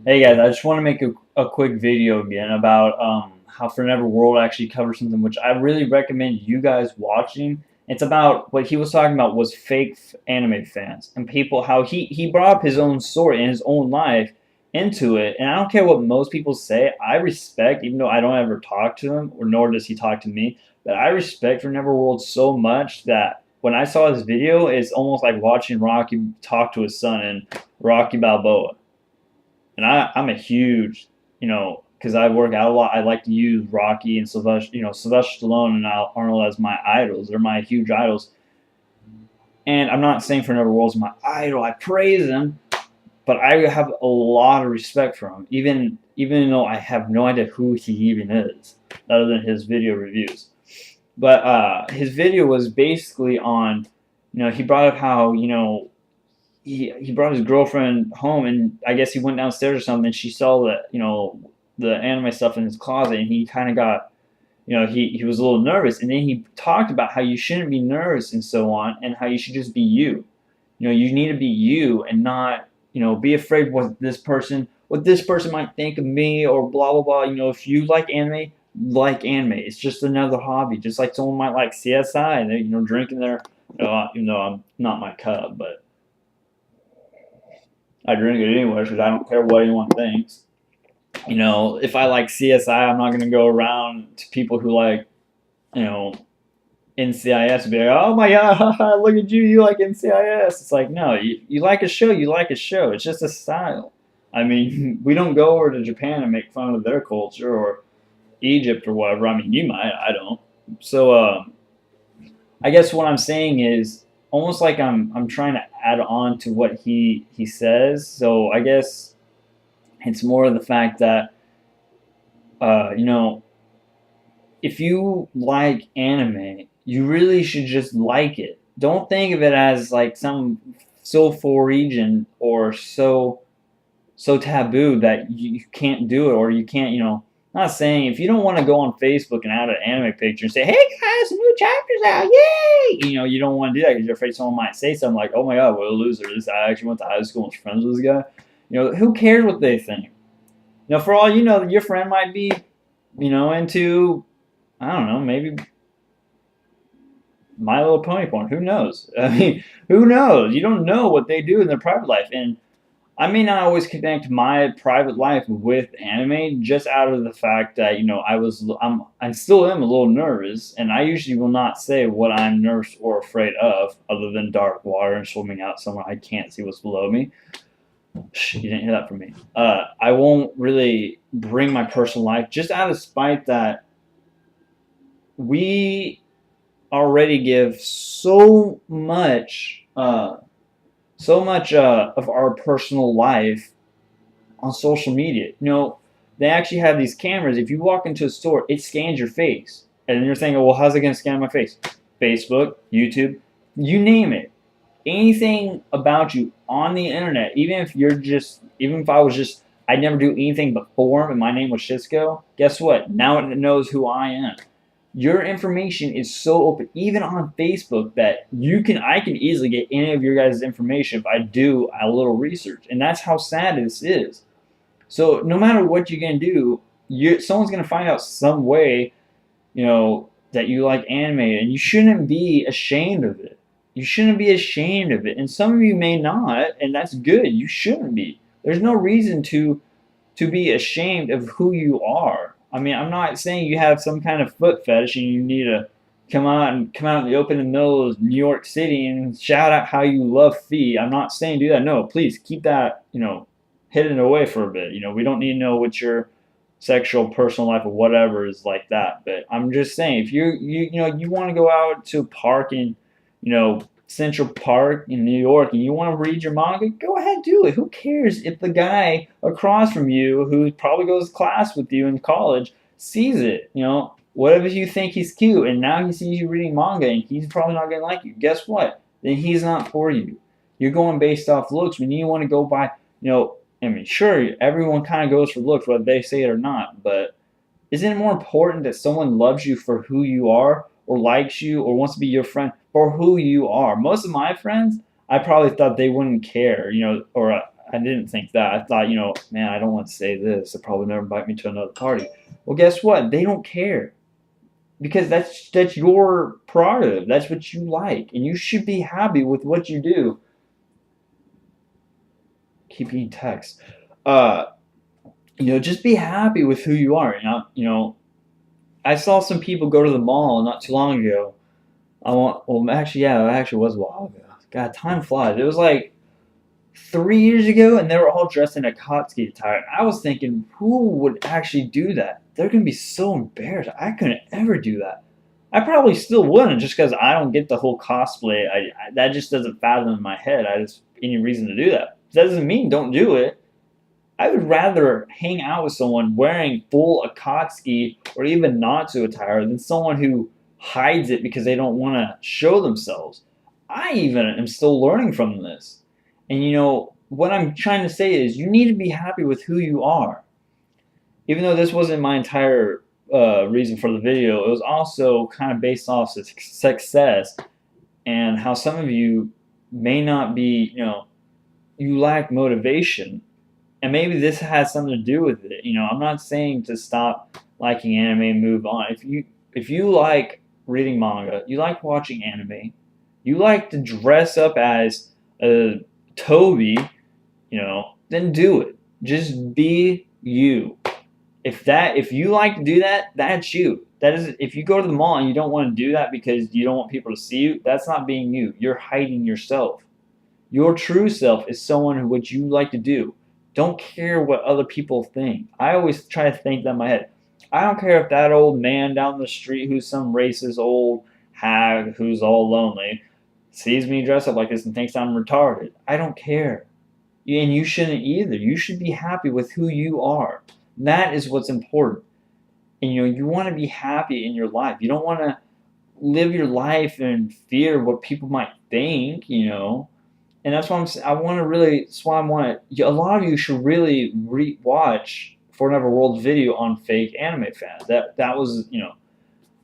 Hey guys, I just want to make a quick video again about how Forever World actually covers something which I really recommend you guys watching. It's about what he was talking about was fake anime fans and people how he brought up his own story and his own life into it. And I don't care what most people say. I respect, even though I don't ever talk to him, or nor does he talk to me, but I respect Forever World so much that when I saw his video, it's almost like watching Rocky talk to his son in Rocky Balboa. And I'm a huge, because I work out a lot. I like to use Rocky and Sylvester, Sylvester Stallone and Arnold as my idols. They're my huge idols. And I'm not saying Fernando World's my idol. I praise him, but I have a lot of respect for him, even though I have no idea who he even is, other than his video reviews. But his video was basically on, he brought up how he brought his girlfriend home, and I guess he went downstairs or something. And she saw the anime stuff in his closet, and he kind of got he was a little nervous. And then he talked about how you shouldn't be nervous and so on, and how you should just be you. You need to be you and not be afraid what this person might think of me or blah blah blah. If you like anime. It's just another hobby. Just like someone might like CSI and they're drinking their even though I'm not my cup, but I drink it anyway because I don't care what anyone thinks. If I like CSI, I'm not going to go around to people who like, you know, NCIS and be like, oh my God, look at you, you like NCIS. It's like, no, you like a show, you like a show. It's just a style. I mean, we don't go over to Japan and make fun of their culture or Egypt or whatever. I mean, you might, I don't. So, I guess what I'm saying is almost like I'm trying to add on to what he says. So I guess it's more of the fact that uh, you know if you like anime, you really should just like it. Don't think of it as like some so foreign or so taboo that you can't do it or you can't. Not saying if you don't want to go on Facebook and add an anime picture and say, "Hey guys, a new chapter's out, yay!" You don't want to do that because you're afraid someone might say something like, "Oh my God, what a loser! This I actually went to high school and was friends with this guy." Who cares what they think? For all you know, your friend might be, into, I don't know, maybe My Little Pony porn. Who knows? I mean, who knows? You don't know what they do in their private life, and I may not always connect my private life with anime just out of the fact that I still am a little nervous, and I usually will not say what I'm nervous or afraid of, other than dark water and swimming out somewhere I can't see what's below me. Shh, you didn't hear that from me. I won't really bring my personal life just out of spite that we already give so much of our personal life on social media. They actually have these cameras. If you walk into a store, it scans your face. And then you're thinking, well, how's it going to scan my face? Facebook, YouTube, you name it. Anything about you on the internet, even if I was just, I'd never do anything but form and my name was Shisco, guess what? Now it knows who I am. Your information is so open, even on Facebook, that I can easily get any of your guys' information if I do a little research. And that's how sad this is. So no matter what you're gonna do, someone's gonna find out some way, that you like anime, and you shouldn't be ashamed of it. You shouldn't be ashamed of it, and some of you may not, and that's good. You shouldn't be. There's no reason to be ashamed of who you are. I mean, I'm not saying you have some kind of foot fetish and you need to come out in the open in the middle of New York City and shout out how you love feet. I'm not saying do that. No, please keep that, hidden away for a bit. We don't need to know what your sexual personal life or whatever is like that. But I'm just saying, if you want to go out to a park in, Central Park in New York and you want to read your manga, go ahead, do it. Who cares if the guy across from you, who probably goes to class with you in college, sees it? What if you think he's cute and now he sees you reading manga and he's probably not going to like you? Guess what? Then he's not for you. You're going based off looks when you want to go by, I mean, sure, everyone kind of goes for looks, whether they say it or not, but isn't it more important that someone loves you for who you are or likes you or wants to be your friend for who you are? Most of my friends, I probably thought they wouldn't care, or I didn't think that. I thought, man, I don't want to say this. They'll probably never invite me to another party. Well, guess what? They don't care because that's your prerogative. That's what you like, and you should be happy with what you do. Keep eating text. Uh, just be happy with who you are. I saw some people go to the mall not too long ago. Actually, yeah, it actually was a while ago. God, time flies. It was like 3 years ago, and they were all dressed in a Akatsuki attire. I was thinking, who would actually do that? They're gonna be so embarrassed. I couldn't ever do that. I probably still wouldn't, just because I don't get the whole cosplay. That just doesn't fathom in my head. I just any reason to do that. That doesn't mean don't do it. I would rather hang out with someone wearing full Akatsuki or even Natsu attire than someone who hides it because they don't want to show themselves. I even am still learning from this. And what I'm trying to say is you need to be happy with who you are. Even though this wasn't my entire reason for the video, it was also kind of based off success and how some of you may not be, you lack motivation. And maybe this has something to do with it. I'm not saying to stop liking anime and move on. If you like reading manga, you like watching anime, you like to dress up as a Toby, then do it. Just be you. If you like to do that, that's you. That is, if you go to the mall and you don't want to do that because you don't want people to see you, that's not being you. You're hiding yourself. Your true self is someone who what you like to do. Don't care what other people think. I always try to think that in my head. I don't care if that old man down the street who's some racist old hag who's all lonely sees me dressed up like this and thinks I'm retarded. I don't care. And you shouldn't either. You should be happy with who you are. That is what's important. And you want to be happy in your life. You don't want to live your life in fear of what people might think, And that's why I want to really. That's why I want to. A lot of you should really watch For Never World's video on fake anime fans. That was.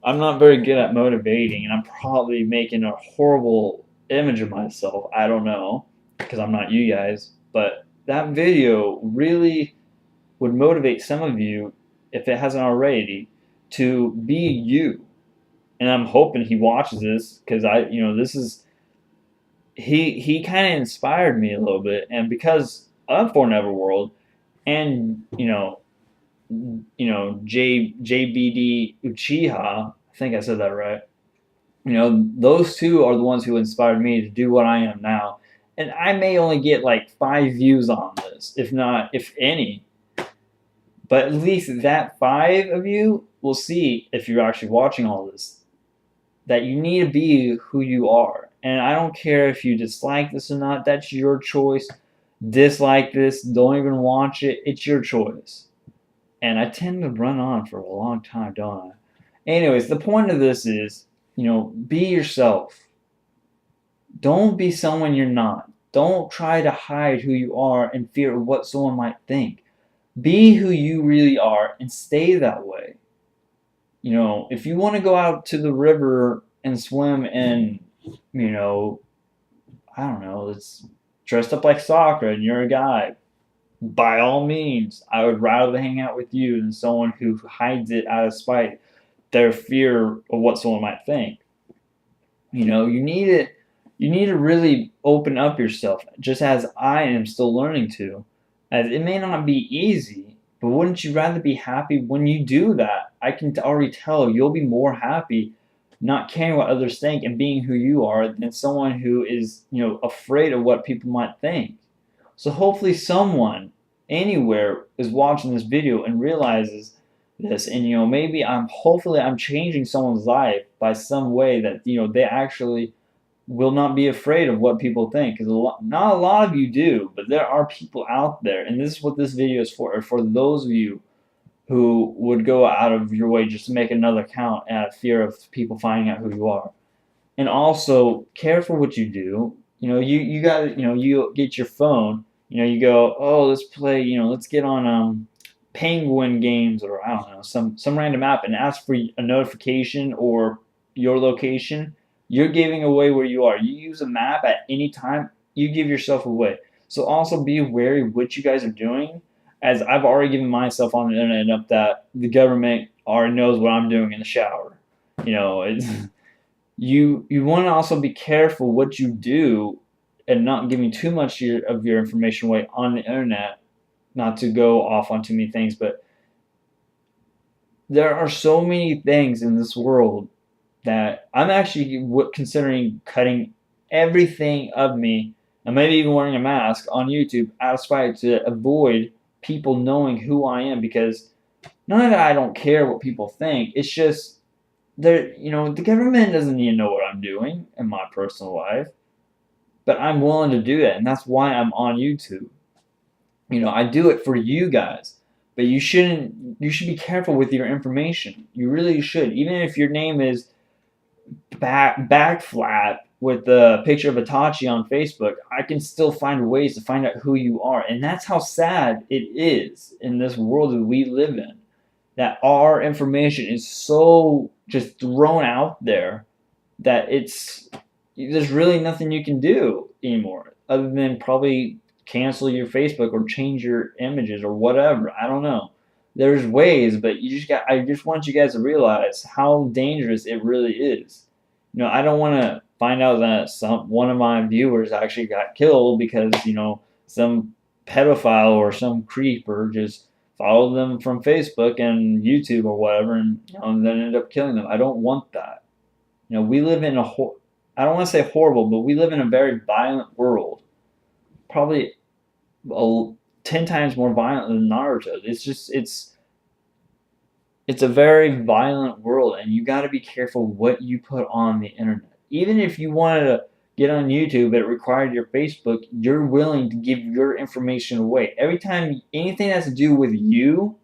I'm not very good at motivating, and I'm probably making a horrible image of myself. I don't know because I'm not you guys, but that video really would motivate some of you, if it hasn't already, to be you. And I'm hoping he watches this because this is. He kind of inspired me a little bit, and because of For Never World, and JBD Uchiha, I think I said that right. Those two are the ones who inspired me to do what I am now. And I may only get like 5 views on this, if any. But at least that 5 of you will see, if you're actually watching all this, that you need to be who you are. And I don't care if you dislike this or not. That's your choice. Dislike this. Don't even watch it. It's your choice. And I tend to run on for a long time, don't I? Anyways, the point of this is, be yourself. Don't be someone you're not. Don't try to hide who you are in fear of what someone might think. Be who you really are and stay that way. If you want to go out to the river and swim and, I don't know, it's dressed up like Sakura and you're a guy, by all means, I would rather hang out with you than someone who hides it out of spite, their fear of what someone might think. You need to really open up yourself, just as I am still learning to. As it may not be easy, but wouldn't you rather be happy when you do that? I can already tell you'll be more happy not caring what others think and being who you are than someone who is, afraid of what people might think. So hopefully someone anywhere is watching this video and realizes this, and maybe hopefully I'm changing someone's life by some way that they actually will not be afraid of what people think, because not a lot of you do, but there are people out there, and this is what this video is for those of you who would go out of your way just to make another account out of fear of people finding out who you are. And also care for what you do. You got you get your phone, you go, oh, let's play, let's get on Penguin Games, or I don't know, some random app, and ask for a notification or your location. You're giving away where you are. You use a map at any time, you give yourself away. So also be wary what you guys are doing, as I've already given myself on the internet enough that the government already knows what I'm doing in the shower. You know, it's, you want to also be careful what you do and not giving too much of your information away on the internet. Not to go off on too many things, but there are so many things in this world that I'm actually considering cutting everything of me, and maybe even wearing a mask on YouTube out of spite to avoid people knowing who I am. Because not that I don't care what people think, it's just the government doesn't need to know what I'm doing in my personal life, but I'm willing to do that, and that's why I'm on YouTube. I do it for you guys, but you shouldn't. You should be careful with your information. You really should. Even if your name is back flat with the picture of Itachi on Facebook, I can still find ways to find out who you are, and that's how sad it is in this world that we live in. That our information is so just thrown out there that there's really nothing you can do anymore other than probably cancel your Facebook or change your images or whatever. I don't know. There's ways, but I just want you guys to realize how dangerous it really is. I don't want to find out that one of my viewers actually got killed because, some pedophile or some creeper just followed them from Facebook and YouTube or whatever, and, and then ended up killing them. I don't want that. We live in I don't want to say horrible, but we live in a very violent world. Probably 10 times more violent than Naruto. It's a very violent world, and you got to be careful what you put on the internet. Even if you wanted to get on YouTube, but it required your Facebook, you're willing to give your information away. Every time anything that has to do with you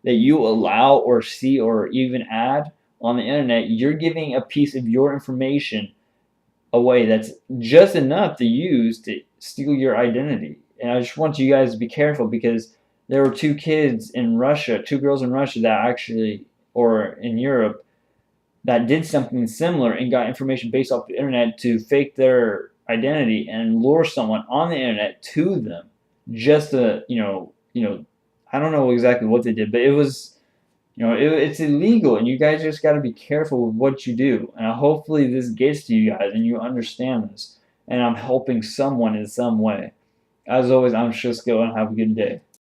that you allow or see or even add on the internet, you're giving a piece of your information away that's just enough to use to steal your identity. And I just want you guys to be careful, because there were two girls in Russia that actually, or in Europe, that did something similar and got information based off the internet to fake their identity and lure someone on the internet to them, just to, I don't know exactly what they did, but it was, it's illegal, and you guys just got to be careful with what you do. And hopefully this gets to you guys and you understand this, and I'm helping someone in some way. As always, I'm Shisco, and have a good day.